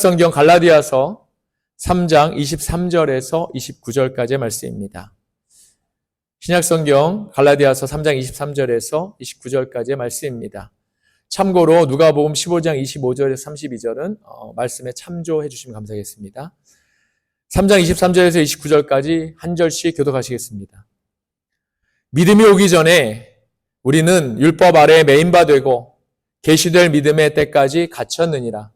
성경 갈라디아서 3장 23절에서 29절까지의 말씀입니다. 신약성경 갈라디아서 3장 23절에서 29절까지의 말씀입니다. 참고로 누가복음 15장 25절에서 32절은 말씀에 참조해 주시면 감사하겠습니다. 3장 23절에서 29절까지 한 절씩 교독하시겠습니다. 믿음이 오기 전에 우리는 율법 아래에 매인바 되고 계시될 믿음의 때까지 갇혔느니라.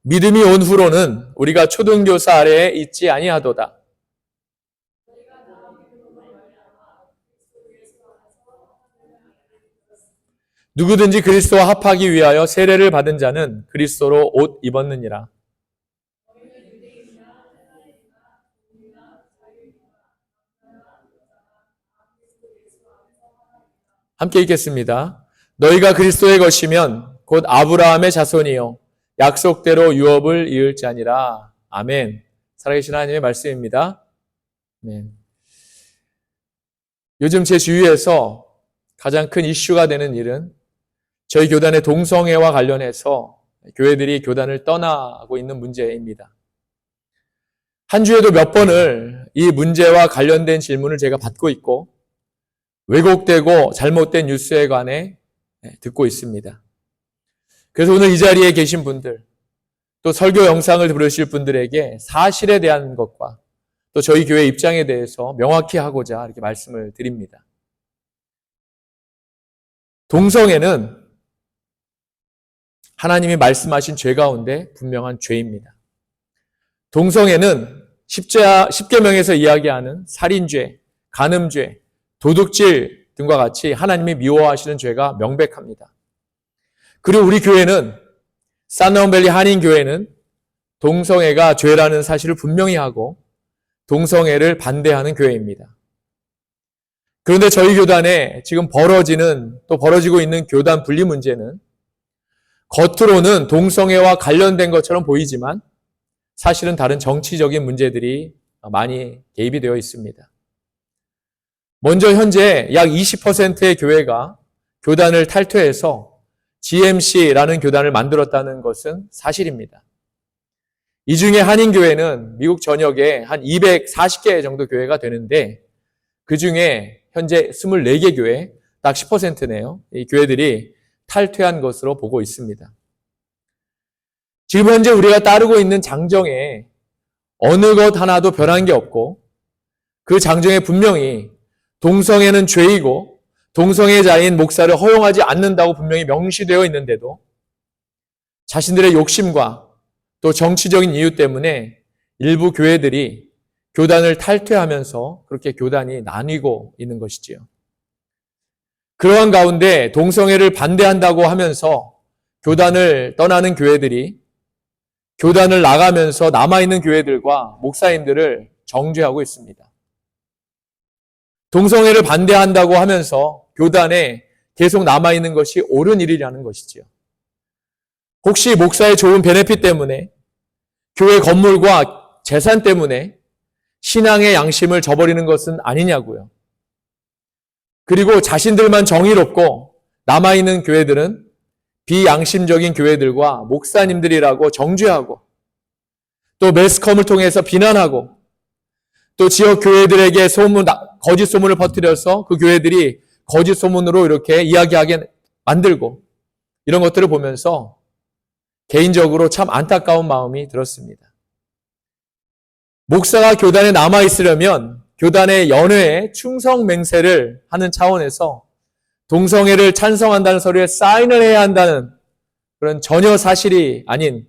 믿음이 온 후로는 우리가 초등교사 아래에 있지 아니하도다. 누구든지 그리스도와 합하기 위하여 세례를 받은 자는 그리스도로 옷 입었느니라. 함께 읽겠습니다. 너희가 그리스도의 것이면 곧 아브라함의 자손이요 약속대로 유업을 이을 자니라. 아멘. 살아계신 하나님의 말씀입니다. 아멘. 요즘 제 주위에서 가장 큰 이슈가 되는 일은 저희 교단의 동성애와 관련해서 교회들이 교단을 떠나고 있는 문제입니다. 한 주에도 몇 번을 이 문제와 관련된 질문을 제가 받고 있고 왜곡되고 잘못된 뉴스에 관해 듣고 있습니다. 그래서 오늘 이 자리에 계신 분들, 또 설교 영상을 들으실 분들에게 사실에 대한 것과 또 저희 교회 입장에 대해서 명확히 하고자 이렇게 말씀을 드립니다. 동성애는 하나님이 말씀하신 죄 가운데 분명한 죄입니다. 동성애는 십계명에서 이야기하는 살인죄, 간음죄, 도둑질 등과 같이 하나님이 미워하시는 죄가 명백합니다. 그리고 우리 교회는 산나운밸리 한인교회는 동성애가 죄라는 사실을 분명히 하고 동성애를 반대하는 교회입니다. 그런데 저희 교단에 지금 벌어지고 있는 교단 분리 문제는 겉으로는 동성애와 관련된 것처럼 보이지만 사실은 다른 정치적인 문제들이 많이 개입이 되어 있습니다. 먼저 현재 약 20%의 교회가 교단을 탈퇴해서 GMC라는 교단을 만들었다는 것은 사실입니다. 이 중에 한인교회는 미국 전역에 한 240개 정도 교회가 되는데 그 중에 현재 24개 교회, 딱 10%네요. 이 교회들이 탈퇴한 것으로 보고 있습니다. 지금 현재 우리가 따르고 있는 장정에 어느 것 하나도 변한 게 없고 그 장정에 분명히 동성애는 죄이고 동성애자인 목사를 허용하지 않는다고 분명히 명시되어 있는데도 자신들의 욕심과 또 정치적인 이유 때문에 일부 교회들이 교단을 탈퇴하면서 그렇게 교단이 나뉘고 있는 것이지요. 그러한 가운데 동성애를 반대한다고 하면서 교단을 떠나는 교회들이 교단을 나가면서 남아있는 교회들과 목사님들을 정죄하고 있습니다. 동성애를 반대한다고 하면서 교단에 계속 남아있는 것이 옳은 일이라는 것이지요. 혹시 목사의 좋은 베네핏 때문에 교회 건물과 재산 때문에 신앙의 양심을 저버리는 것은 아니냐고요. 그리고 자신들만 정의롭고 남아있는 교회들은 비양심적인 교회들과 목사님들이라고 정죄하고 또 매스컴을 통해서 비난하고 또 지역 교회들에게 거짓 소문을 퍼뜨려서 그 교회들이 거짓 소문으로 이렇게 이야기하게 만들고 이런 것들을 보면서 개인적으로 참 안타까운 마음이 들었습니다. 목사가 교단에 남아있으려면 교단의 연회에 충성 맹세를 하는 차원에서 동성애를 찬성한다는 서류에 사인을 해야 한다는 그런 전혀 사실이 아닌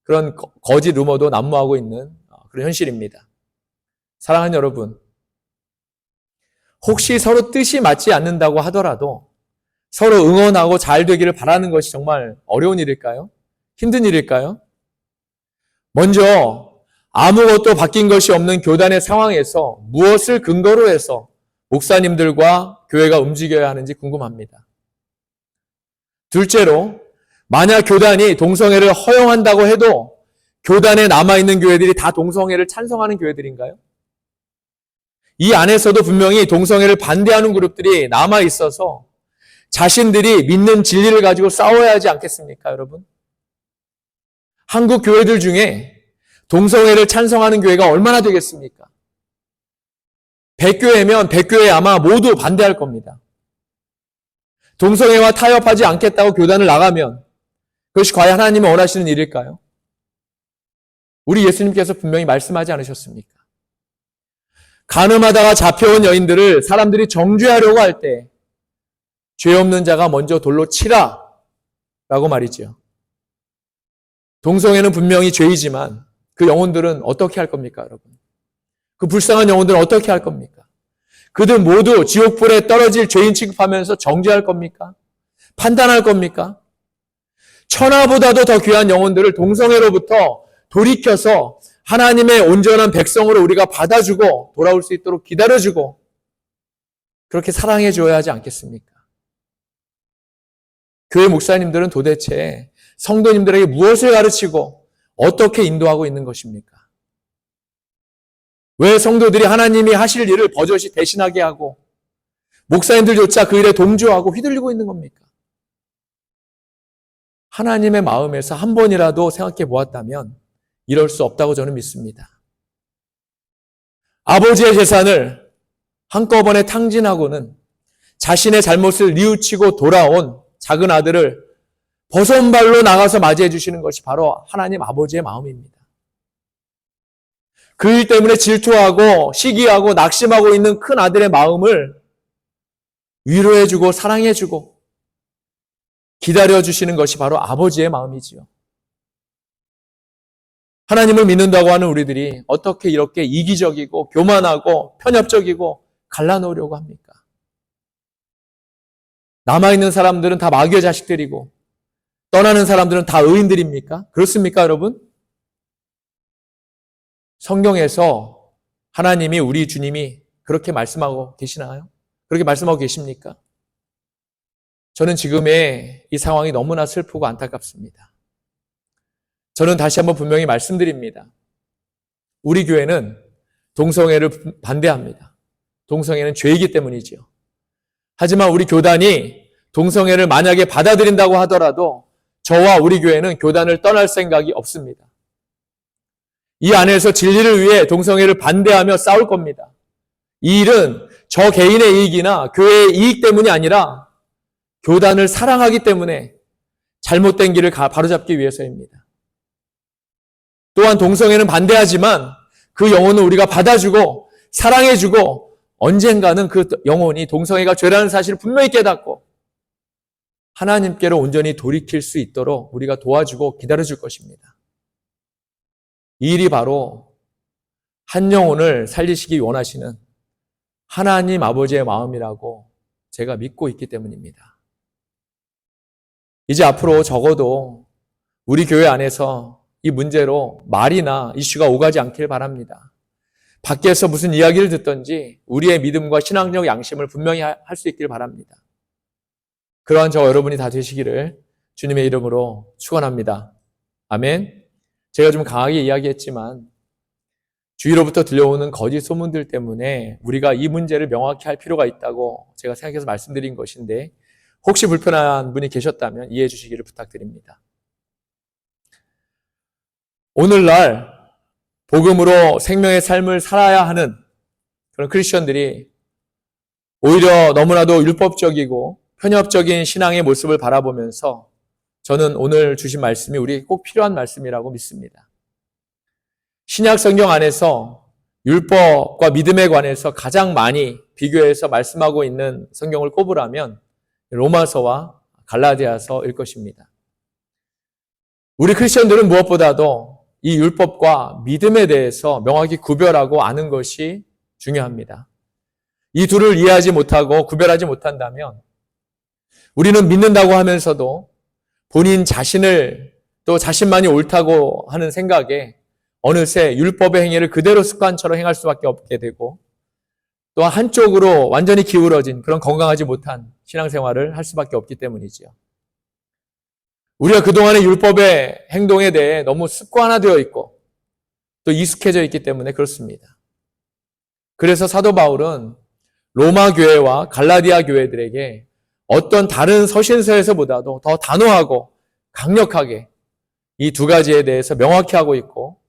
그런 거짓 루머도 난무하고 있는 그런 현실입니다. 사랑하는 여러분, 혹시 서로 뜻이 맞지 않는다고 하더라도 서로 응원하고 잘 되기를 바라는 것이 정말 어려운 일일까요? 힘든 일일까요? 먼저 아무것도 바뀐 것이 없는 교단의 상황에서 무엇을 근거로 해서 목사님들과 교회가 움직여야 하는지 궁금합니다. 둘째로, 만약 교단이 동성애를 허용한다고 해도 교단에 남아있는 교회들이 다 동성애를 찬성하는 교회들인가요? 이 안에서도 분명히 동성애를 반대하는 그룹들이 남아 있어서 자신들이 믿는 진리를 가지고 싸워야 하지 않겠습니까, 여러분? 한국 교회들 중에 동성애를 찬성하는 교회가 얼마나 되겠습니까? 100교회면 100교회 아마 모두 반대할 겁니다. 동성애와 타협하지 않겠다고 교단을 나가면 그것이 과연 하나님이 원하시는 일일까요? 우리 예수님께서 분명히 말씀하지 않으셨습니까? 간음하다가 잡혀온 여인들을 사람들이 정죄하려고 할 때 죄 없는 자가 먼저 돌로 치라 라고 말이죠. 동성애는 분명히 죄이지만 그 영혼들은 어떻게 할 겁니까, 여러분? 그 불쌍한 영혼들은 어떻게 할 겁니까? 그들 모두 지옥불에 떨어질 죄인 취급하면서 정죄할 겁니까? 판단할 겁니까? 천하보다도 더 귀한 영혼들을 동성애로부터 돌이켜서 하나님의 온전한 백성으로 우리가 받아주고 돌아올 수 있도록 기다려주고 그렇게 사랑해 줘야 하지 않겠습니까? 교회 목사님들은 도대체 성도님들에게 무엇을 가르치고 어떻게 인도하고 있는 것입니까? 왜 성도들이 하나님이 하실 일을 버젓이 대신하게 하고 목사님들조차 그 일에 동조하고 휘둘리고 있는 겁니까? 하나님의 마음에서 한 번이라도 생각해 보았다면 이럴 수 없다고 저는 믿습니다. 아버지의 재산을 한꺼번에 탕진하고는 자신의 잘못을 뉘우치고 돌아온 작은 아들을 버선발로 나가서 맞이해 주시는 것이 바로 하나님 아버지의 마음입니다. 그 일 때문에 질투하고 시기하고 낙심하고 있는 큰 아들의 마음을 위로해주고 사랑해주고 기다려주시는 것이 바로 아버지의 마음이지요. 하나님을 믿는다고 하는 우리들이 어떻게 이렇게 이기적이고 교만하고 편협적이고 갈라놓으려고 합니까? 남아있는 사람들은 다 마귀의 자식들이고 떠나는 사람들은 다 의인들입니까? 그렇습니까, 여러분? 성경에서 하나님이 우리 주님이 그렇게 말씀하고 계시나요? 그렇게 말씀하고 계십니까? 저는 지금의 이 상황이 너무나 슬프고 안타깝습니다. 저는 다시 한번 분명히 말씀드립니다. 우리 교회는 동성애를 반대합니다. 동성애는 죄이기 때문이지요. 하지만 우리 교단이 동성애를 만약에 받아들인다고 하더라도 저와 우리 교회는 교단을 떠날 생각이 없습니다. 이 안에서 진리를 위해 동성애를 반대하며 싸울 겁니다. 이 일은 저 개인의 이익이나 교회의 이익 때문이 아니라 교단을 사랑하기 때문에 잘못된 길을 바로잡기 위해서입니다. 또한 동성애는 반대하지만 그 영혼은 우리가 받아주고 사랑해주고 언젠가는 그 영혼이 동성애가 죄라는 사실을 분명히 깨닫고 하나님께로 온전히 돌이킬 수 있도록 우리가 도와주고 기다려줄 것입니다. 이 일이 바로 한 영혼을 살리시기 원하시는 하나님 아버지의 마음이라고 제가 믿고 있기 때문입니다. 이제 앞으로 적어도 우리 교회 안에서 이 문제로 말이나 이슈가 오가지 않길 바랍니다. 밖에서 무슨 이야기를 듣든지 우리의 믿음과 신앙적 양심을 분명히 할 수 있길 바랍니다. 그러한 저와 여러분이 다 되시기를 주님의 이름으로 축원합니다. 아멘. 제가 좀 강하게 이야기했지만 주위로부터 들려오는 거짓 소문들 때문에 우리가 이 문제를 명확히 할 필요가 있다고 제가 생각해서 말씀드린 것인데 혹시 불편한 분이 계셨다면 이해해 주시기를 부탁드립니다. 오늘날 복음으로 생명의 삶을 살아야 하는 그런 크리스천들이 오히려 너무나도 율법적이고 편협적인 신앙의 모습을 바라보면서 저는 오늘 주신 말씀이 우리에게 꼭 필요한 말씀이라고 믿습니다. 신약 성경 안에서 율법과 믿음에 관해서 가장 많이 비교해서 말씀하고 있는 성경을 꼽으라면 로마서와 갈라디아서일 것입니다. 우리 크리스천들은 무엇보다도 이 율법과 믿음에 대해서 명확히 구별하고 아는 것이 중요합니다. 이 둘을 이해하지 못하고 구별하지 못한다면 우리는 믿는다고 하면서도 본인 자신을 또 자신만이 옳다고 하는 생각에 어느새 율법의 행위를 그대로 습관처럼 행할 수밖에 없게 되고 또 한쪽으로 완전히 기울어진 그런 건강하지 못한 신앙생활을 할 수밖에 없기 때문이지요. 우리가 그동안의 율법의 행동에 대해 너무 습관화되어 있고 또 익숙해져 있기 때문에 그렇습니다. 그래서 사도 바울은 로마 교회와 갈라디아 교회들에게 어떤 다른 서신서에서보다도 더 단호하고 강력하게 이 두 가지에 대해서 명확히 하고 있고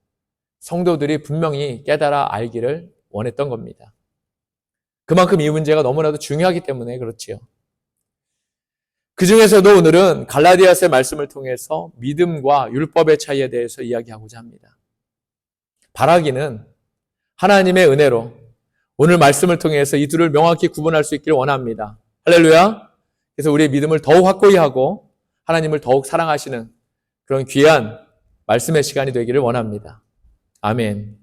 성도들이 분명히 깨달아 알기를 원했던 겁니다. 그만큼 이 문제가 너무나도 중요하기 때문에 그렇지요. 그 중에서도 오늘은 갈라디아서의 말씀을 통해서 믿음과 율법의 차이에 대해서 이야기하고자 합니다. 바라기는 하나님의 은혜로 오늘 말씀을 통해서 이 둘을 명확히 구분할 수 있기를 원합니다. 할렐루야! 그래서 우리의 믿음을 더욱 확고히 하고 하나님을 더욱 사랑하시는 그런 귀한 말씀의 시간이 되기를 원합니다. 아멘.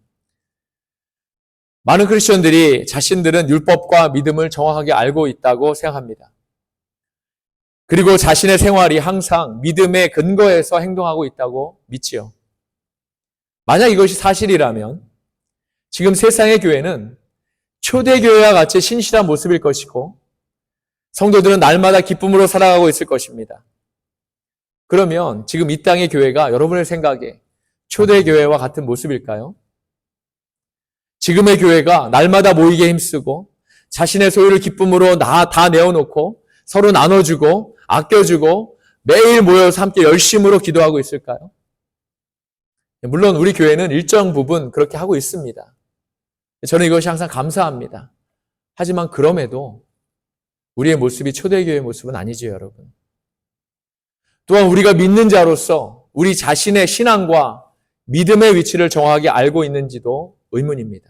많은 크리스천들이 자신들은 율법과 믿음을 정확하게 알고 있다고 생각합니다. 그리고 자신의 생활이 항상 믿음의 근거에서 행동하고 있다고 믿지요. 만약 이것이 사실이라면 지금 세상의 교회는 초대교회와 같이 신실한 모습일 것이고 성도들은 날마다 기쁨으로 살아가고 있을 것입니다. 그러면 지금 이 땅의 교회가 여러분의 생각에 초대교회와 같은 모습일까요? 지금의 교회가 날마다 모이게 힘쓰고 자신의 소유를 기쁨으로 다 내어놓고 서로 나눠주고 아껴주고 매일 모여서 함께 열심으로 기도하고 있을까요? 물론 우리 교회는 일정 부분 그렇게 하고 있습니다. 저는 이것이 항상 감사합니다. 하지만 그럼에도 우리의 모습이 초대교회의 모습은 아니죠, 여러분. 또한 우리가 믿는 자로서 우리 자신의 신앙과 믿음의 위치를 정확하게 알고 있는지도 의문입니다.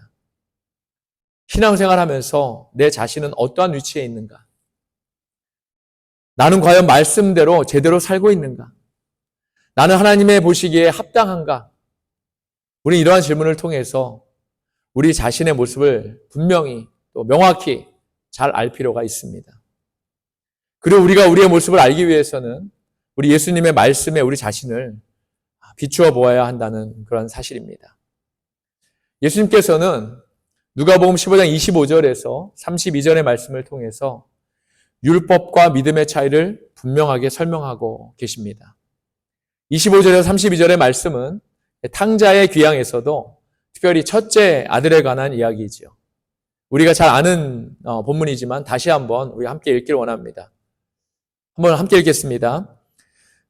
신앙생활하면서 내 자신은 어떠한 위치에 있는가? 나는 과연 말씀대로 제대로 살고 있는가? 나는 하나님의 보시기에 합당한가? 우리 이러한 질문을 통해서 우리 자신의 모습을 분명히 또 명확히 잘 알 필요가 있습니다. 그리고 우리가 우리의 모습을 알기 위해서는 우리 예수님의 말씀에 우리 자신을 비추어 보아야 한다는 그런 사실입니다. 예수님께서는 누가복음 15장 25절에서 32절의 말씀을 통해서 율법과 믿음의 차이를 분명하게 설명하고 계십니다. 25절에서 32절의 말씀은 탕자의 귀향에서도 특별히 첫째 아들에 관한 이야기이지요. 우리가 잘 아는 본문이지만 다시 한번 우리 함께 읽기를 원합니다. 한번 함께 읽겠습니다.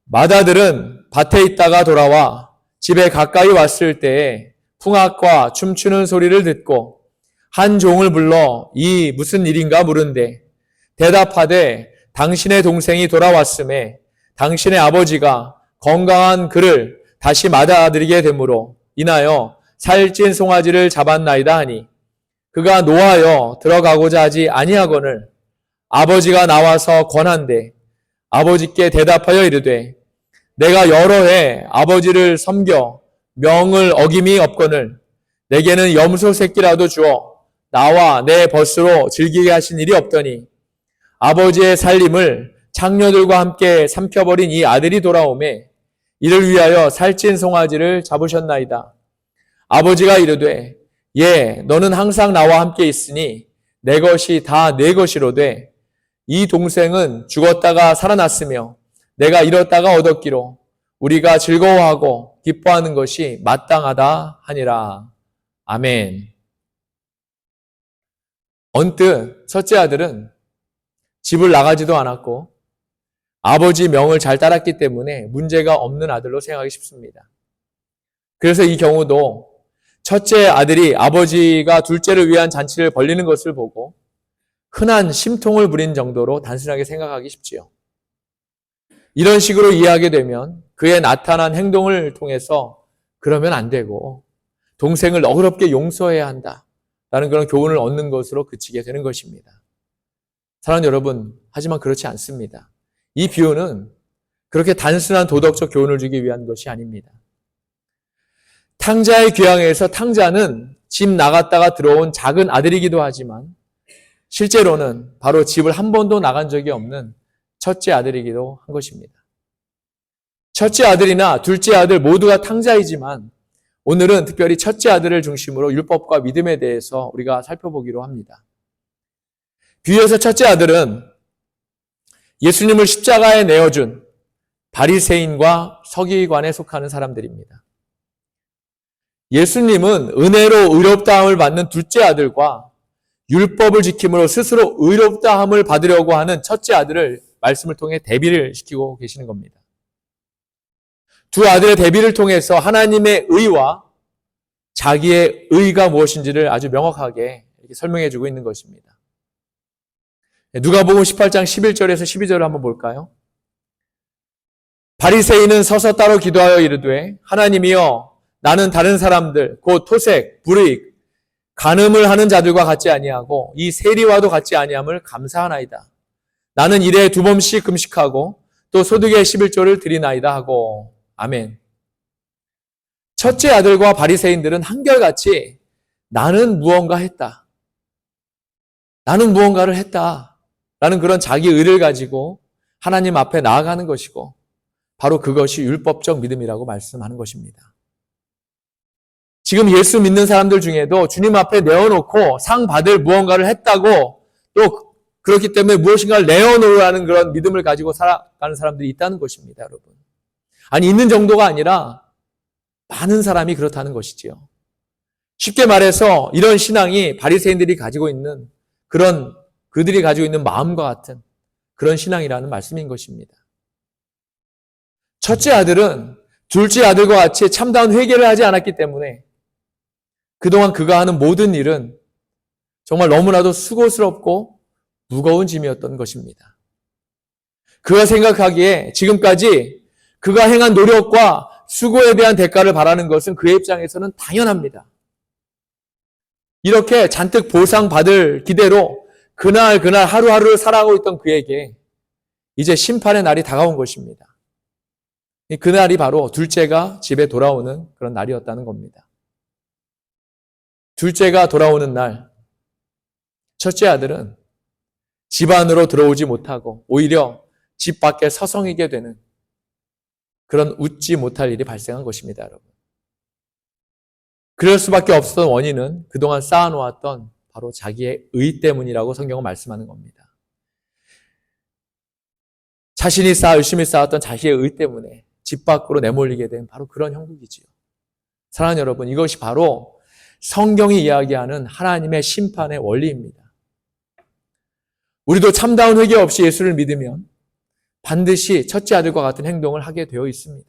맏아들은 밭에 있다가 돌아와 집에 가까이 왔을 때에 풍악과 춤추는 소리를 듣고 한 종을 불러 이 무슨 일인가 물은데 대답하되 당신의 동생이 돌아왔음에 당신의 아버지가 건강한 그를 다시 맏아들이게 되므로 인하여 살찐 송아지를 잡았나이다 하니 그가 노하여 들어가고자 하지 아니하거늘 아버지가 나와서 권한대 아버지께 대답하여 이르되 내가 여러 해 아버지를 섬겨 명을 어김이 없거늘 내게는 염소 새끼라도 주어 나와 내 벗으로 즐기게 하신 일이 없더니 아버지의 살림을 장녀들과 함께 삼켜버린 이 아들이 돌아오매 이를 위하여 살찐 송아지를 잡으셨나이다. 아버지가 이르되 예 너는 항상 나와 함께 있으니 내 것이 다 내 것이로되 이 동생은 죽었다가 살아났으며 내가 잃었다가 얻었기로 우리가 즐거워하고 기뻐하는 것이 마땅하다 하니라. 아멘. 언뜻 첫째 아들은 집을 나가지도 않았고 아버지 명을 잘 따랐기 때문에 문제가 없는 아들로 생각하기 쉽습니다. 그래서 이 경우도 첫째 아들이 아버지가 둘째를 위한 잔치를 벌리는 것을 보고 흔한 심통을 부린 정도로 단순하게 생각하기 쉽지요. 이런 식으로 이해하게 되면 그의 나타난 행동을 통해서 그러면 안 되고 동생을 너그럽게 용서해야 한다라는 그런 교훈을 얻는 것으로 그치게 되는 것입니다. 사랑하는 여러분, 하지만 그렇지 않습니다. 이 비유는 그렇게 단순한 도덕적 교훈을 주기 위한 것이 아닙니다. 탕자의 귀향에서 탕자는 집 나갔다가 들어온 작은 아들이기도 하지만 실제로는 바로 집을 한 번도 나간 적이 없는 첫째 아들이기도 한 것입니다. 첫째 아들이나 둘째 아들 모두가 탕자이지만 오늘은 특별히 첫째 아들을 중심으로 율법과 믿음에 대해서 우리가 살펴보기로 합니다. 비유에서 첫째 아들은 예수님을 십자가에 내어준 바리새인과 서기관에 속하는 사람들입니다. 예수님은 은혜로 의롭다함을 받는 둘째 아들과 율법을 지킴으로 스스로 의롭다함을 받으려고 하는 첫째 아들을 말씀을 통해 대비를 시키고 계시는 겁니다. 두 아들의 대비를 통해서 하나님의 의와 자기의 의가 무엇인지를 아주 명확하게 이렇게 설명해 주고 있는 것입니다. 누가복음 18장 11절에서 12절을 한번 볼까요? 바리새인은 서서 따로 기도하여 이르되 하나님이여 나는 다른 사람들 곧 토색, 불의익, 간음을 하는 자들과 같지 아니하고 이 세리와도 같지 아니함을 감사하나이다. 나는 일에 2번씩 금식하고 또 소득의 11조를 드리나이다 하고 아멘. 첫째 아들과 바리새인들은 한결같이 나는 무언가 했다. 나는 무언가를 했다. 라는 그런 자기 의를 가지고 하나님 앞에 나아가는 것이고 바로 그것이 율법적 믿음이라고 말씀하는 것입니다. 지금 예수 믿는 사람들 중에도 주님 앞에 내어놓고 상 받을 무언가를 했다고 또 그렇기 때문에 무엇인가를 내어놓으라는 그런 믿음을 가지고 살아가는 사람들이 있다는 것입니다, 여러분. 아니, 있는 정도가 아니라 많은 사람이 그렇다는 것이지요. 쉽게 말해서 이런 신앙이 바리새인들이 가지고 있는 그들이 가지고 있는 마음과 같은 그런 신앙이라는 말씀인 것입니다. 첫째 아들은 둘째 아들과 같이 참다운 회개를 하지 않았기 때문에 그동안 그가 하는 모든 일은 정말 너무나도 수고스럽고 무거운 짐이었던 것입니다. 그가 생각하기에 지금까지 그가 행한 노력과 수고에 대한 대가를 바라는 것은 그의 입장에서는 당연합니다. 이렇게 잔뜩 보상받을 기대로 그날 하루하루를 살아가고 있던 그에게 이제 심판의 날이 다가온 것입니다. 그날이 바로 둘째가 집에 돌아오는 그런 날이었다는 겁니다. 둘째가 돌아오는 날, 첫째 아들은 집 안으로 들어오지 못하고 오히려 집 밖에 서성이게 되는 그런 웃지 못할 일이 발생한 것입니다, 여러분. 그럴 수밖에 없었던 원인은 그동안 쌓아놓았던 바로 자기의 의 때문이라고 성경은 말씀하는 겁니다. 자신이 열심히 쌓았던 자기의 의 때문에 집 밖으로 내몰리게 된 바로 그런 형국이지요. 사랑하는 여러분, 이것이 바로 성경이 이야기하는 하나님의 심판의 원리입니다. 우리도 참다운 회개 없이 예수를 믿으면 반드시 첫째 아들과 같은 행동을 하게 되어 있습니다.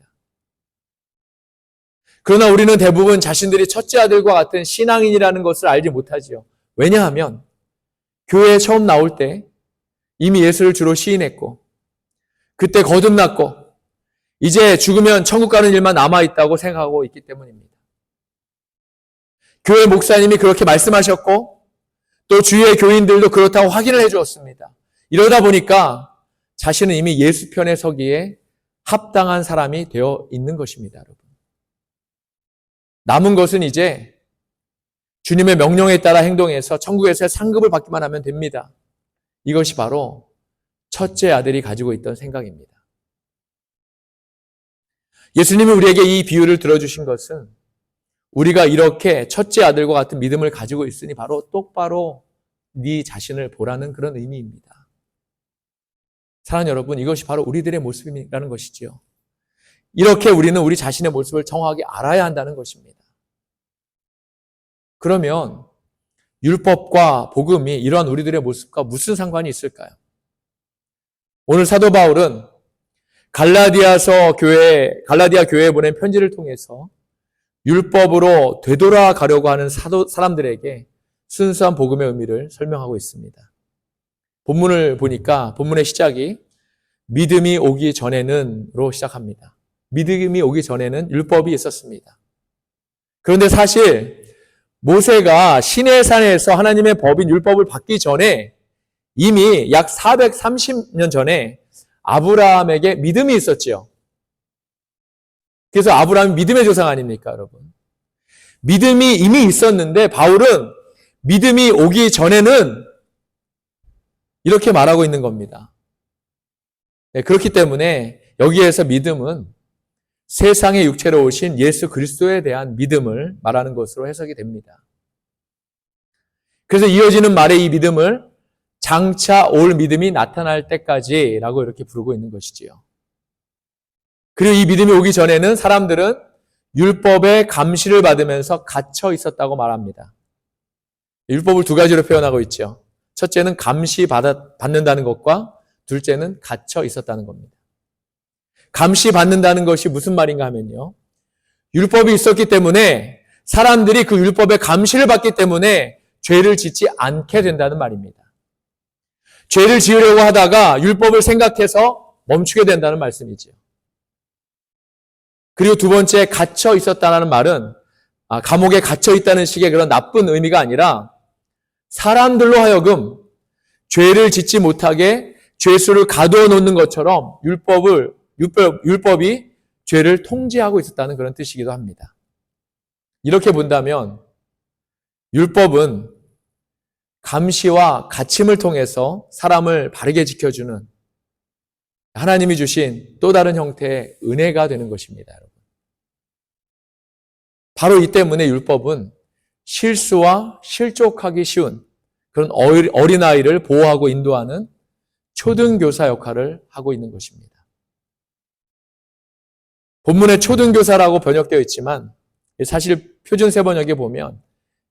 그러나 우리는 대부분 자신들이 첫째 아들과 같은 신앙인이라는 것을 알지 못하지요. 왜냐하면 교회에 처음 나올 때 이미 예수를 주로 시인했고 그때 거듭났고 이제 죽으면 천국 가는 일만 남아있다고 생각하고 있기 때문입니다. 교회 목사님이 그렇게 말씀하셨고 또 주위의 교인들도 그렇다고 확인을 해주었습니다. 이러다 보니까 자신은 이미 예수 편에 서기에 합당한 사람이 되어 있는 것입니다, 여러분. 남은 것은 이제 주님의 명령에 따라 행동해서 천국에서의 상급을 받기만 하면 됩니다. 이것이 바로 첫째 아들이 가지고 있던 생각입니다. 예수님이 우리에게 이 비유를 들어주신 것은 우리가 이렇게 첫째 아들과 같은 믿음을 가지고 있으니 바로 똑바로 네 자신을 보라는 그런 의미입니다. 사랑하는 여러분, 이것이 바로 우리들의 모습이라는 것이지요. 이렇게 우리는 우리 자신의 모습을 정확하게 알아야 한다는 것입니다. 그러면 율법과 복음이 이러한 우리들의 모습과 무슨 상관이 있을까요? 오늘 사도 바울은 갈라디아 교회에 보낸 편지를 통해서 율법으로 되돌아가려고 하는 사람들에게 순수한 복음의 의미를 설명하고 있습니다. 본문을 보니까 본문의 시작이 믿음이 오기 전에는로 시작합니다. 믿음이 오기 전에는 율법이 있었습니다. 그런데 사실 모세가 시내산에서 하나님의 법인 율법을 받기 전에 이미 약 430년 전에 아브라함에게 믿음이 있었지요. 그래서 아브라함이 믿음의 조상 아닙니까, 여러분? 믿음이 이미 있었는데 바울은 믿음이 오기 전에는 이렇게 말하고 있는 겁니다. 네, 그렇기 때문에 여기에서 믿음은 세상의 육체로 오신 예수 그리스도에 대한 믿음을 말하는 것으로 해석이 됩니다. 그래서 이어지는 말의 이 믿음을 장차 올 믿음이 나타날 때까지라고 이렇게 부르고 있는 것이지요. 그리고 이 믿음이 오기 전에는 사람들은 율법의 감시를 받으면서 갇혀 있었다고 말합니다. 율법을 두 가지로 표현하고 있죠. 첫째는 감시받는다는 것과 둘째는 갇혀 있었다는 겁니다. 감시받는다는 것이 무슨 말인가 하면요. 율법이 있었기 때문에 사람들이 그 율법의 감시를 받기 때문에 죄를 짓지 않게 된다는 말입니다. 죄를 지으려고 하다가 율법을 생각해서 멈추게 된다는 말씀이죠. 그리고 두 번째, 갇혀 있었다는 말은 감옥에 갇혀 있다는 식의 그런 나쁜 의미가 아니라 사람들로 하여금 죄를 짓지 못하게 죄수를 가두어 놓는 것처럼 율법이 죄를 통제하고 있었다는 그런 뜻이기도 합니다. 이렇게 본다면 율법은 감시와 갇힘을 통해서 사람을 바르게 지켜주는 하나님이 주신 또 다른 형태의 은혜가 되는 것입니다, 여러분. 바로 이 때문에 율법은 실수와 실족하기 쉬운 그런 어린아이를 보호하고 인도하는 초등교사 역할을 하고 있는 것입니다. 본문에 초등교사라고 번역되어 있지만 사실 표준세번역에 보면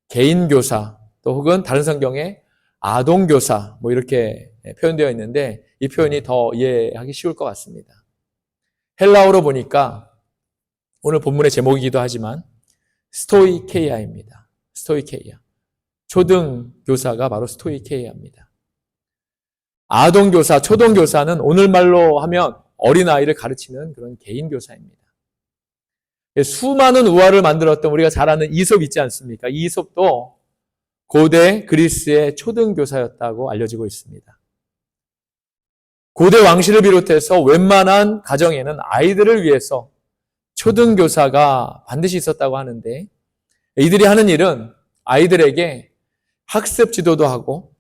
개인교사 또 혹은 다른 성경에 아동교사 이렇게 표현되어 있는데 이 표현이 더 이해하기 쉬울 것 같습니다. 헬라어로 보니까 오늘 본문의 제목이기도 하지만 스토이케이아입니다. 스토이케이아. 초등교사가 바로 스토이케이아입니다. 아동교사, 초등교사는 오늘말로 하면 어린아이를 가르치는 그런 개인교사입니다. 수많은 우화를 만들었던 우리가 잘 아는 이솝 있지 않습니까? 이 이솝도 고대 그리스의 초등교사였다고 알려지고 있습니다. 고대 왕실을 비롯해서 웬만한 가정에는 아이들을 위해서 초등교사가 반드시 있었다고 하는데 이들이 하는 일은 아이들에게 학습 지도도 하고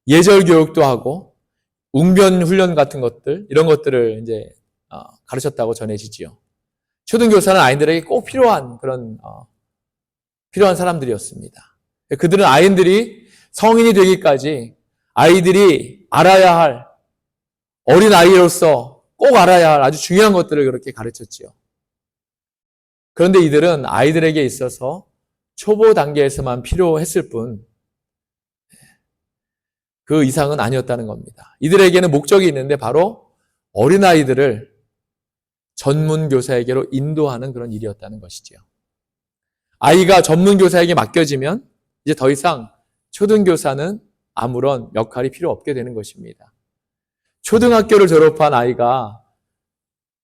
예절 교육도 하고 웅변 훈련 같은 것들 이런 것들을 이제 가르쳤다고 전해지지요. 초등교사는 아이들에게 꼭 필요한 그런 필요한 사람들이었습니다. 그들은 아이들이 성인이 되기까지 아이들이 알아야 할 어린 아이로서 꼭 알아야 할 아주 중요한 것들을 그렇게 가르쳤지요. 그런데 이들은 아이들에게 있어서 초보 단계에서만 필요했을 뿐 그 이상은 아니었다는 겁니다. 이들에게는 목적이 있는데 바로 어린아이들을 전문교사에게로 인도하는 그런 일이었다는 것이지요. 아이가 전문교사에게 맡겨지면 이제 더 이상 초등교사는 아무런 역할이 필요 없게 되는 것입니다. 초등학교를 졸업한 아이가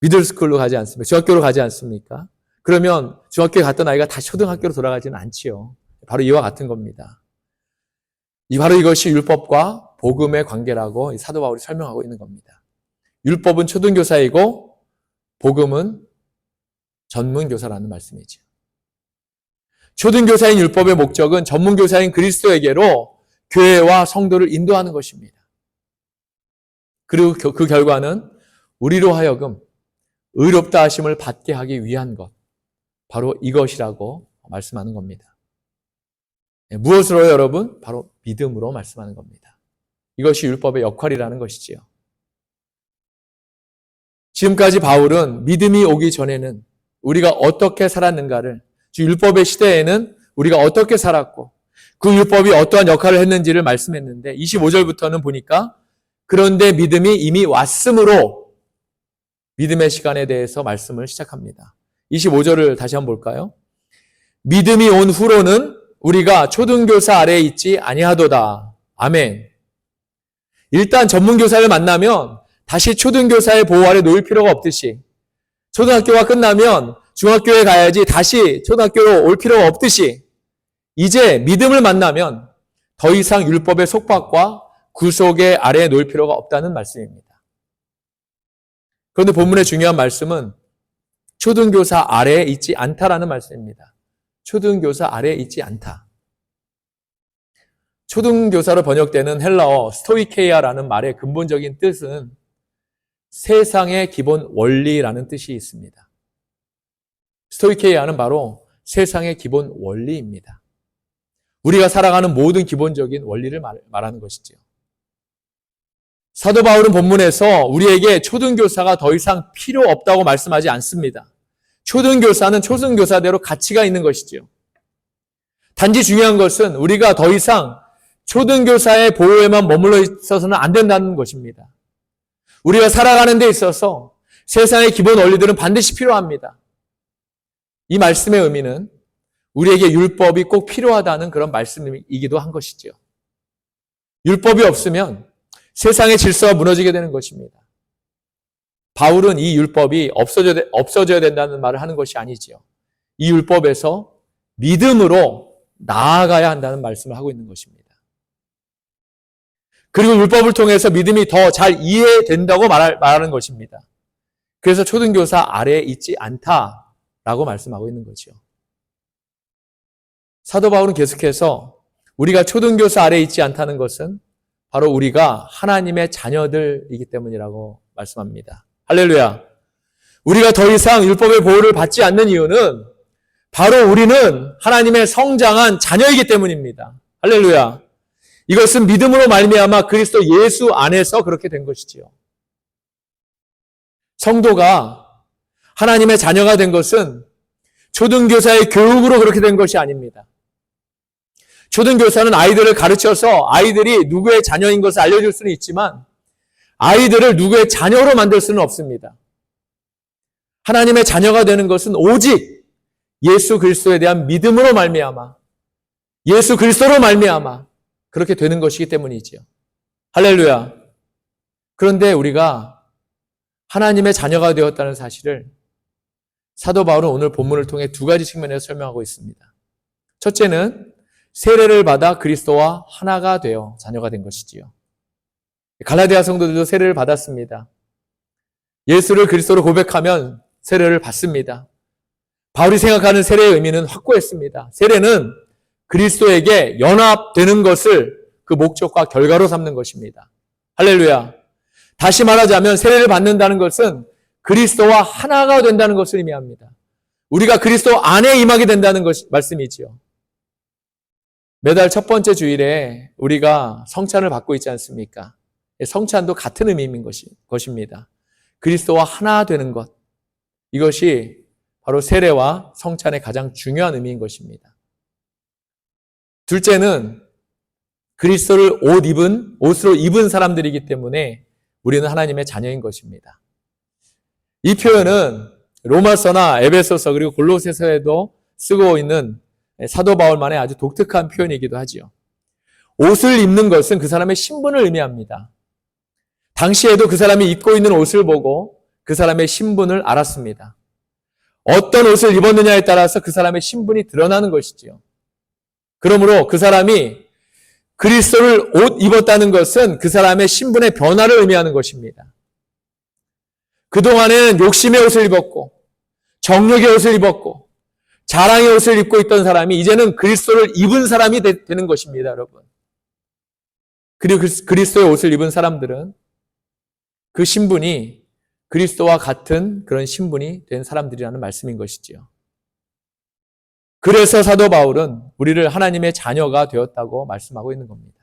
미들스쿨로 가지 않습니까? 중학교로 가지 않습니까? 그러면 중학교에 갔던 아이가 다시 초등학교로 돌아가지는 않지요. 바로 이와 같은 겁니다. 바로 이것이 율법과 복음의 관계라고 사도 바울이 설명하고 있는 겁니다. 율법은 초등교사이고 복음은 전문교사라는 말씀이죠. 초등교사인 율법의 목적은 전문교사인 그리스도에게로 교회와 성도를 인도하는 것입니다. 그리고 그 결과는 우리로 하여금 의롭다 하심을 받게 하기 위한 것, 바로 이것이라고 말씀하는 겁니다. 무엇으로요, 여러분? 바로 믿음으로 말씀하는 겁니다. 이것이 율법의 역할이라는 것이지요. 지금까지 바울은 믿음이 오기 전에는 우리가 어떻게 살았는가를, 율법의 시대에는 우리가 어떻게 살았고 그 율법이 어떠한 역할을 했는지를 말씀했는데 25절부터는 보니까 그런데 믿음이 이미 왔으므로 믿음의 시간에 대해서 말씀을 시작합니다. 25절을 다시 한번 볼까요? 믿음이 온 후로는 우리가 초등교사 아래에 있지 아니하도다. 아멘. 일단 전문교사를 만나면 다시 초등교사의 보호 아래 놓일 필요가 없듯이 초등학교가 끝나면 중학교에 가야지 다시 초등학교로 올 필요가 없듯이 이제 믿음을 만나면 더 이상 율법의 속박과 구속의 아래에 놓일 필요가 없다는 말씀입니다. 그런데 본문의 중요한 말씀은 초등교사 아래에 있지 않다라는 말씀입니다. 초등교사 아래에 있지 않다. 초등교사로 번역되는 헬라어 스토이케이아라는 말의 근본적인 뜻은 세상의 기본 원리라는 뜻이 있습니다. 스토이케이아는 바로 세상의 기본 원리입니다. 우리가 살아가는 모든 기본적인 원리를 말하는 것이지요. 사도 바울은 본문에서 우리에게 초등교사가 더 이상 필요 없다고 말씀하지 않습니다. 초등교사는 초등교사대로 가치가 있는 것이지요. 단지 중요한 것은 우리가 더 이상 초등교사의 보호에만 머물러 있어서는 안 된다는 것입니다. 우리가 살아가는 데 있어서 세상의 기본 원리들은 반드시 필요합니다. 이 말씀의 의미는 우리에게 율법이 꼭 필요하다는 그런 말씀이기도 한 것이죠. 율법이 없으면 세상의 질서가 무너지게 되는 것입니다. 바울은 이 율법이 없어져야 된다는 말을 하는 것이 아니지요. 이 율법에서 믿음으로 나아가야 한다는 말씀을 하고 있는 것입니다. 그리고 율법을 통해서 믿음이 더 잘 이해된다고 말하는 것입니다. 그래서 초등교사 아래에 있지 않다라고 말씀하고 있는 거죠. 사도 바울은 계속해서 우리가 초등교사 아래에 있지 않다는 것은 바로 우리가 하나님의 자녀들이기 때문이라고 말씀합니다. 할렐루야. 우리가 더 이상 율법의 보호를 받지 않는 이유는 바로 우리는 하나님의 성장한 자녀이기 때문입니다. 할렐루야. 이것은 믿음으로 말미암아 그리스도 예수 안에서 그렇게 된 것이지요. 성도가 하나님의 자녀가 된 것은 초등교사의 교육으로 그렇게 된 것이 아닙니다. 초등교사는 아이들을 가르쳐서 아이들이 누구의 자녀인 것을 알려줄 수는 있지만 아이들을 누구의 자녀로 만들 수는 없습니다. 하나님의 자녀가 되는 것은 오직 예수 그리스도에 대한 믿음으로 말미암아 예수 그리스도로 말미암아 그렇게 되는 것이기 때문이지요. 할렐루야. 그런데 우리가 하나님의 자녀가 되었다는 사실을 사도 바울은 오늘 본문을 통해 두 가지 측면에서 설명하고 있습니다. 첫째는 세례를 받아 그리스도와 하나가 되어 자녀가 된 것이지요. 갈라디아 성도들도 세례를 받았습니다. 예수를 그리스도로 고백하면 세례를 받습니다. 바울이 생각하는 세례의 의미는 확고했습니다. 세례는 그리스도에게 연합되는 것을 그 목적과 결과로 삼는 것입니다. 할렐루야. 다시 말하자면 세례를 받는다는 것은 그리스도와 하나가 된다는 것을 의미합니다. 우리가 그리스도 안에 임하게 된다는 말씀이지요. 매달 첫 번째 주일에 우리가 성찬을 받고 있지 않습니까? 성찬도 같은 의미인 것입니다. 그리스도와 하나 되는 것. 이것이 바로 세례와 성찬의 가장 중요한 의미인 것입니다. 둘째는 그리스도를 옷으로 입은 사람들이기 때문에 우리는 하나님의 자녀인 것입니다. 이 표현은 로마서나 에베소서 그리고 골로새서에도 쓰고 있는 사도 바울만의 아주 독특한 표현이기도 하지요. 옷을 입는 것은 그 사람의 신분을 의미합니다. 당시에도 그 사람이 입고 있는 옷을 보고 그 사람의 신분을 알았습니다. 어떤 옷을 입었느냐에 따라서 그 사람의 신분이 드러나는 것이지요. 그러므로 그 사람이 그리스도를 옷 입었다는 것은 그 사람의 신분의 변화를 의미하는 것입니다. 그동안에는 욕심의 옷을 입었고 정욕의 옷을 입었고 자랑의 옷을 입고 있던 사람이 이제는 그리스도를 입은 사람이 되는 것입니다, 여러분. 그리고 그리스도의 옷을 입은 사람들은 그 신분이 그리스도와 같은 그런 신분이 된 사람들이라는 말씀인 것이지요. 그래서 사도 바울은 우리를 하나님의 자녀가 되었다고 말씀하고 있는 겁니다.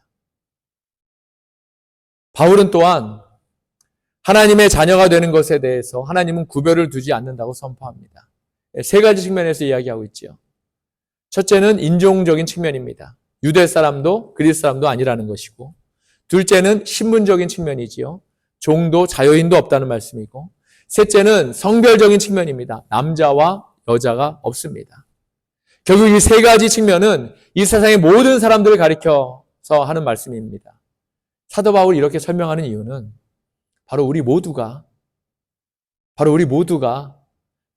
바울은 또한 하나님의 자녀가 되는 것에 대해서 하나님은 구별을 두지 않는다고 선포합니다. 세 가지 측면에서 이야기하고 있지요. 첫째는 인종적인 측면입니다. 유대 사람도 그리스 사람도 아니라는 것이고, 둘째는 신분적인 측면이지요. 종도 자유인도 없다는 말씀이고, 셋째는 성별적인 측면입니다. 남자와 여자가 없습니다. 결국 이 세 가지 측면은 이 세상의 모든 사람들을 가리켜서 하는 말씀입니다. 사도 바울이 이렇게 설명하는 이유는 바로 우리 모두가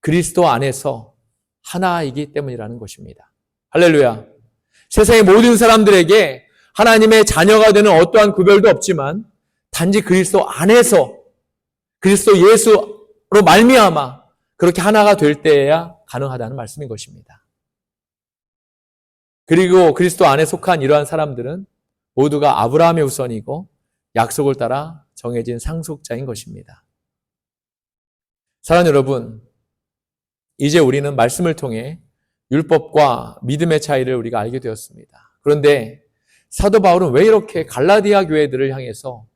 그리스도 안에서 하나이기 때문이라는 것입니다. 할렐루야. 세상의 모든 사람들에게 하나님의 자녀가 되는 어떠한 구별도 없지만 단지 그리스도 안에서 그리스도 예수로 말미암아 그렇게 하나가 될 때에야 가능하다는 말씀인 것입니다. 그리고 그리스도 안에 속한 이러한 사람들은 모두가 아브라함의 후손이고 약속을 따라 정해진 상속자인 것입니다. 사랑하는 여러분, 이제 우리는 말씀을 통해 율법과 믿음의 차이를 우리가 알게 되었습니다. 그런데 사도 바울은 왜 이렇게 갈라디아 교회들을 향해서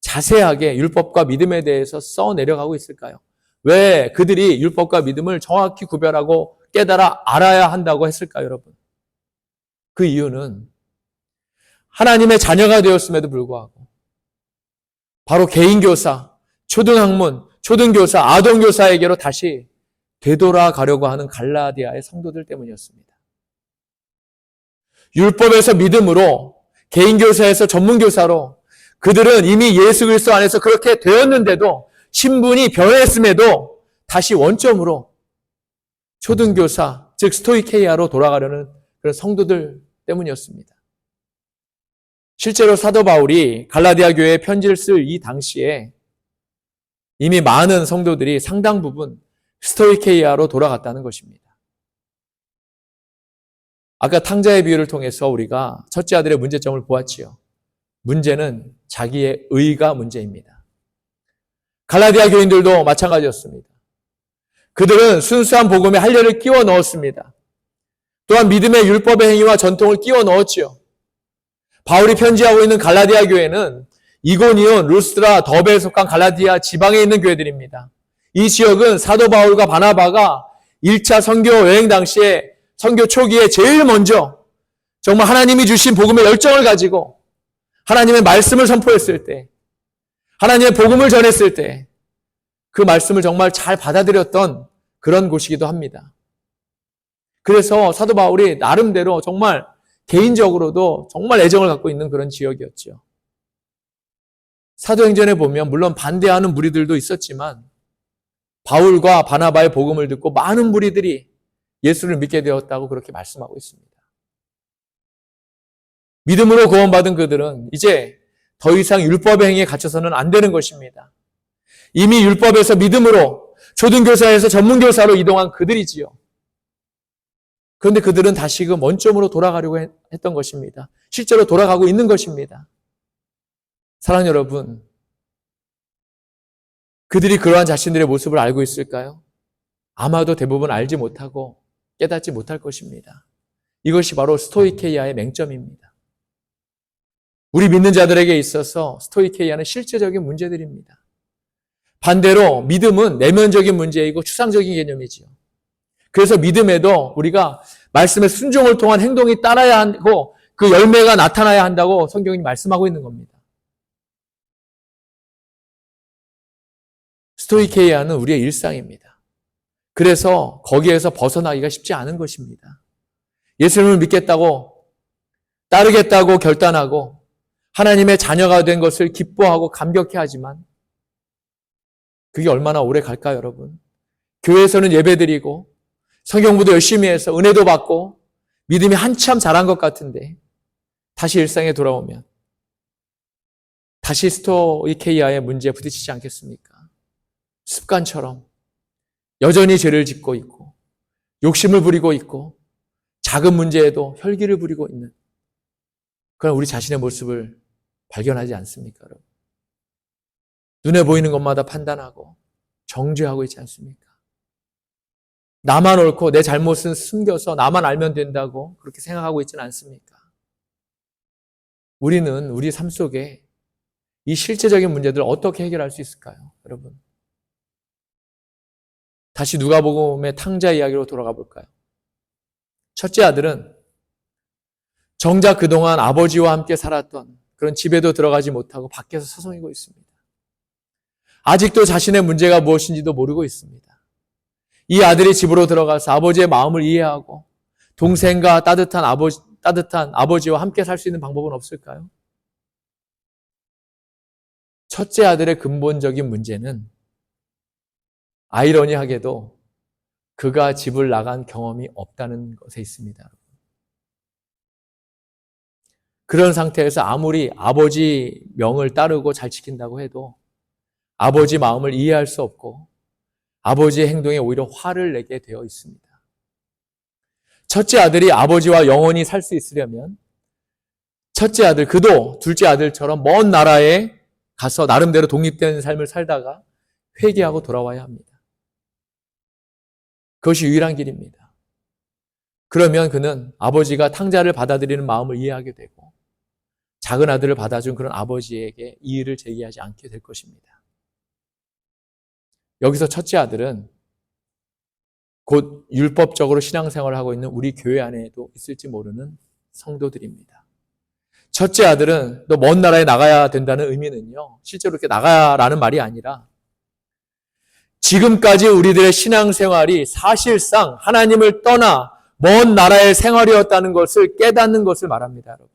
자세하게 율법과 믿음에 대해서 써내려가고 있을까요? 왜 그들이 율법과 믿음을 정확히 구별하고 깨달아 알아야 한다고 했을까요, 여러분? 그 이유는 하나님의 자녀가 되었음에도 불구하고 바로 개인교사, 초등학문, 초등교사, 아동교사에게로 다시 되돌아가려고 하는 갈라디아의 성도들 때문이었습니다. 율법에서 믿음으로, 개인교사에서 전문교사로 그들은 이미 예수 그리스도 안에서 그렇게 되었는데도 신분이 변했음에도 다시 원점으로 초등교사, 즉 스토이케이아로 돌아가려는 그런 성도들 때문이었습니다. 실제로 사도 바울이 갈라디아 교회에 편지를 쓸 이 당시에 이미 많은 성도들이 상당 부분 스토이케이아로 돌아갔다는 것입니다. 아까 탕자의 비유를 통해서 우리가 첫째 아들의 문제점을 보았지요. 문제는 자기의 의가 문제입니다. 갈라디아 교인들도 마찬가지였습니다. 그들은 순수한 복음에 할례를 끼워 넣었습니다. 또한 믿음의 율법의 행위와 전통을 끼워 넣었지요. 바울이 편지하고 있는 갈라디아 교회는 이고니온, 루스드라, 더베에 속한 갈라디아 지방에 있는 교회들입니다. 이 지역은 사도 바울과 바나바가 1차 선교 여행 당시에 선교 초기에 제일 먼저 정말 하나님이 주신 복음의 열정을 가지고 하나님의 말씀을 선포했을 때, 하나님의 복음을 전했을 때 그 말씀을 정말 잘 받아들였던 그런 곳이기도 합니다. 그래서 사도 바울이 나름대로 정말 개인적으로도 정말 애정을 갖고 있는 그런 지역이었죠. 사도행전에 보면 물론 반대하는 무리들도 있었지만 바울과 바나바의 복음을 듣고 많은 무리들이 예수를 믿게 되었다고 그렇게 말씀하고 있습니다. 믿음으로 구원받은 그들은 이제 더 이상 율법의 행위에 갇혀서는 안 되는 것입니다. 이미 율법에서 믿음으로 초등교사에서 전문교사로 이동한 그들이지요. 그런데 그들은 다시금 원점으로 돌아가려고 했던 것입니다. 실제로 돌아가고 있는 것입니다. 사랑하는 여러분, 그들이 그러한 자신들의 모습을 알고 있을까요? 아마도 대부분 알지 못하고 깨닫지 못할 것입니다. 이것이 바로 스토이케이아의 맹점입니다. 우리 믿는 자들에게 있어서 스토이케이아는 실제적인 문제들입니다. 반대로 믿음은 내면적인 문제이고 추상적인 개념이지요. 그래서 믿음에도 우리가 말씀의 순종을 통한 행동이 따라야 하고 그 열매가 나타나야 한다고 성경이 말씀하고 있는 겁니다. 스토이케이아는 우리의 일상입니다. 그래서 거기에서 벗어나기가 쉽지 않은 것입니다. 예수님을 믿겠다고, 따르겠다고 결단하고 하나님의 자녀가 된 것을 기뻐하고 감격해하지만 그게 얼마나 오래 갈까요, 여러분? 교회에서는 예배드리고 성경부도 열심히 해서 은혜도 받고 믿음이 한참 자란 것 같은데 다시 일상에 돌아오면 다시 스토이케이아의 문제에 부딪히지 않겠습니까? 습관처럼 여전히 죄를 짓고 있고 욕심을 부리고 있고 작은 문제에도 혈기를 부리고 있는 그런 우리 자신의 모습을 발견하지 않습니까, 여러분? 눈에 보이는 것마다 판단하고 정죄하고 있지 않습니까? 나만 옳고 내 잘못은 숨겨서 나만 알면 된다고 그렇게 생각하고 있지는 않습니까? 우리는 우리 삶 속에 이 실제적인 문제들을 어떻게 해결할 수 있을까요, 여러분? 다시 누가복음의 탕자 이야기로 돌아가 볼까요? 첫째 아들은 정작 그동안 아버지와 함께 살았던 그런 집에도 들어가지 못하고 밖에서 서성이고 있습니다. 아직도 자신의 문제가 무엇인지도 모르고 있습니다. 이 아들이 집으로 들어가서 아버지의 마음을 이해하고 동생과 따뜻한 아버지와 함께 살 수 있는 방법은 없을까요? 첫째 아들의 근본적인 문제는 아이러니하게도 그가 집을 나간 경험이 없다는 것에 있습니다. 그런 상태에서 아무리 아버지 명을 따르고 잘 지킨다고 해도 아버지 마음을 이해할 수 없고 아버지의 행동에 오히려 화를 내게 되어 있습니다. 첫째 아들이 아버지와 영원히 살 수 있으려면 첫째 아들, 그도 둘째 아들처럼 먼 나라에 가서 나름대로 독립된 삶을 살다가 회개하고 돌아와야 합니다. 그것이 유일한 길입니다. 그러면 그는 아버지가 탕자를 받아들이는 마음을 이해하게 되고 작은 아들을 받아준 그런 아버지에게 이의를 제기하지 않게 될 것입니다. 여기서 첫째 아들은 곧 율법적으로 신앙생활을 하고 있는 우리 교회 안에도 있을지 모르는 성도들입니다. 첫째 아들은 너 먼 나라에 나가야 된다는 의미는요, 실제로 이렇게 나가라는 말이 아니라 지금까지 우리들의 신앙생활이 사실상 하나님을 떠나 먼 나라의 생활이었다는 것을 깨닫는 것을 말합니다, 여러분.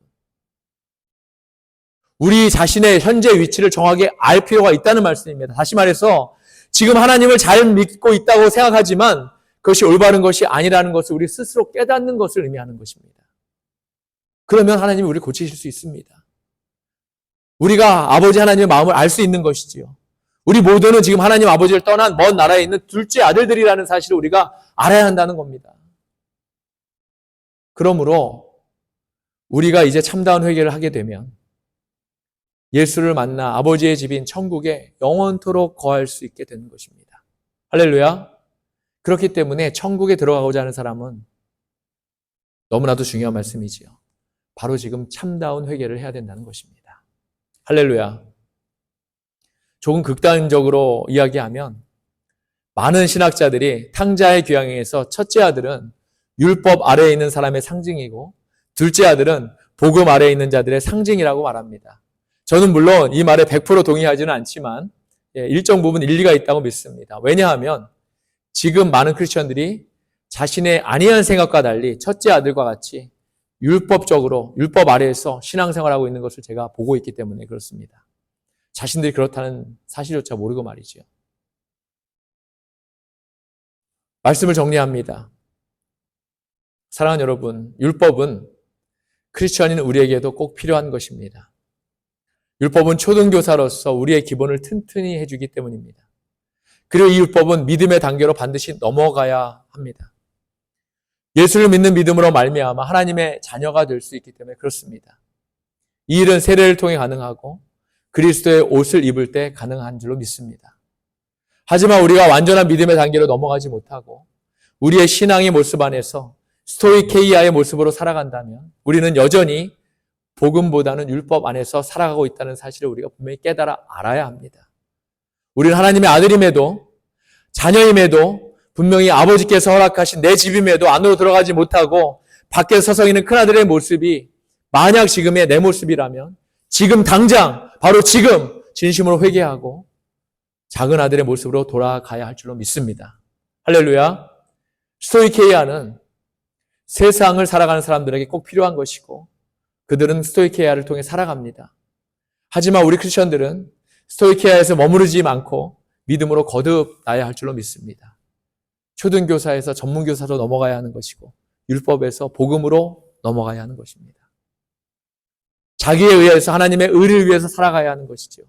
우리 자신의 현재 위치를 정확하게 알 필요가 있다는 말씀입니다. 다시 말해서 지금 하나님을 잘 믿고 있다고 생각하지만 그것이 올바른 것이 아니라는 것을 우리 스스로 깨닫는 것을 의미하는 것입니다. 그러면 하나님이 우리를 고치실 수 있습니다. 우리가 아버지 하나님의 마음을 알 수 있는 것이지요. 우리 모두는 지금 하나님 아버지를 떠난 먼 나라에 있는 둘째 아들들이라는 사실을 우리가 알아야 한다는 겁니다. 그러므로 우리가 이제 참다운 회개를 하게 되면 예수를 만나 아버지의 집인 천국에 영원토록 거할 수 있게 되는 것입니다. 할렐루야. 그렇기 때문에 천국에 들어가고자 하는 사람은 너무나도 중요한 말씀이지요. 바로 지금 참다운 회개를 해야 된다는 것입니다. 할렐루야. 조금 극단적으로 이야기하면 많은 신학자들이 탕자의 규양에서 첫째 아들은 율법 아래에 있는 사람의 상징이고 둘째 아들은 복음 아래에 있는 자들의 상징이라고 말합니다. 저는 물론 이 말에 100% 동의하지는 않지만 일정 부분 일리가 있다고 믿습니다. 왜냐하면 지금 많은 크리스천들이 자신의 아니한 생각과 달리 첫째 아들과 같이 율법적으로 율법 아래에서 신앙생활하고 있는 것을 제가 보고 있기 때문에 그렇습니다. 자신들이 그렇다는 사실조차 모르고 말이죠. 말씀을 정리합니다. 사랑하는 여러분, 율법은 크리스천인 우리에게도 꼭 필요한 것입니다. 율법은 초등교사로서 우리의 기본을 튼튼히 해주기 때문입니다. 그리고 이 율법은 믿음의 단계로 반드시 넘어가야 합니다. 예수를 믿는 믿음으로 말미암아 하나님의 자녀가 될 수 있기 때문에 그렇습니다. 이 일은 세례를 통해 가능하고 그리스도의 옷을 입을 때 가능한 줄로 믿습니다. 하지만 우리가 완전한 믿음의 단계로 넘어가지 못하고 우리의 신앙의 모습 안에서 스토이케이아의 모습으로 살아간다면 우리는 여전히 복음보다는 율법 안에서 살아가고 있다는 사실을 우리가 분명히 깨달아 알아야 합니다. 우리는 하나님의 아들임에도 자녀임에도 분명히 아버지께서 허락하신 내 집임에도 안으로 들어가지 못하고 밖에 서서 있는 큰아들의 모습이 만약 지금의 내 모습이라면 지금 당장 바로 지금 진심으로 회개하고 작은 아들의 모습으로 돌아가야 할 줄로 믿습니다. 할렐루야. 스토이케이아는 세상을 살아가는 사람들에게 꼭 필요한 것이고 그들은 스토이케이아를 통해 살아갑니다. 하지만 우리 크리스천들은 스토이케이아에서 머무르지 않고 믿음으로 거듭나야 할 줄로 믿습니다. 초등교사에서 전문교사로 넘어가야 하는 것이고 율법에서 복음으로 넘어가야 하는 것입니다. 자기에 의해서 하나님의 의를 위해서 살아가야 하는 것이죠.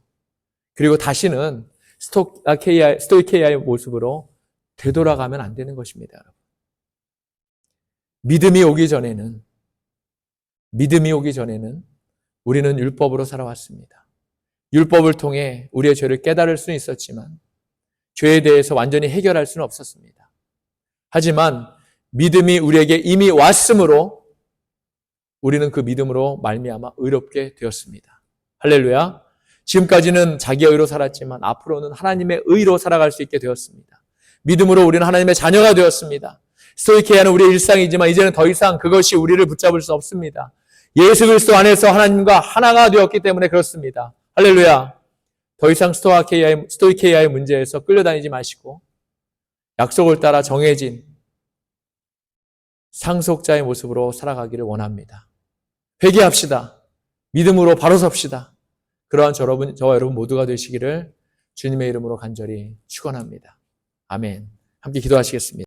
그리고 다시는 스토이케이아의 모습으로 되돌아가면 안 되는 것입니다. 여러분. 믿음이 오기 전에는 우리는 율법으로 살아왔습니다. 율법을 통해 우리의 죄를 깨달을 수는 있었지만 죄에 대해서 완전히 해결할 수는 없었습니다. 하지만 믿음이 우리에게 이미 왔으므로 우리는 그 믿음으로 말미암아 의롭게 되었습니다. 할렐루야. 지금까지는 자기의 의로 살았지만 앞으로는 하나님의 의로 살아갈 수 있게 되었습니다. 믿음으로 우리는 하나님의 자녀가 되었습니다. 스토이케이아는 우리의 일상이지만 이제는 더 이상 그것이 우리를 붙잡을 수 없습니다. 예수 그리스도 안에서 하나님과 하나가 되었기 때문에 그렇습니다. 할렐루야. 더 이상 스토이케이아의 문제에서 끌려다니지 마시고 약속을 따라 정해진 상속자의 모습으로 살아가기를 원합니다. 회개합시다. 믿음으로 바로 섭시다. 그러한 저와 여러분 모두가 되시기를 주님의 이름으로 간절히 축원합니다. 아멘. 함께 기도하시겠습니다.